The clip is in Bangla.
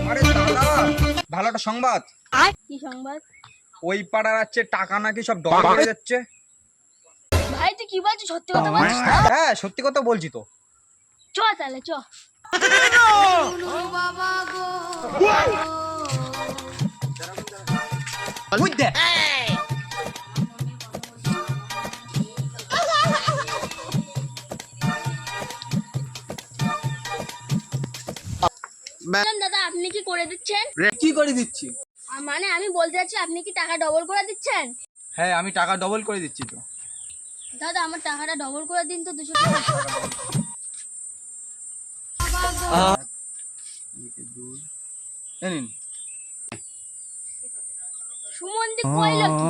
আরে দাদা, ভালো একটা সংবাদ। কি সংবাদ? ওই পাড়ার আছে টাকা নাকি সব ডবল হয়ে যাচ্ছে। ভাই তুই কি বলছিস? সত্যি কথা বলছিস তো? হ্যাঁ, সত্যি কথা বলছি তো। চ তাহলে চ। ওই দেখ। দাদা আপনি কি করে দিচ্ছেন? কি করে দিচ্ছি? মানে আমি বলতে চাচ্ছি আপনি কি টাকা ডবল করে দিচ্ছেন? হ্যাঁ, আমি টাকা ডবল করে দিচ্ছি তো। দাদা আমার টাকাটা ডবল করে দিন তো 200 টাকা। এই নিন। সুমন দি কইলো কি?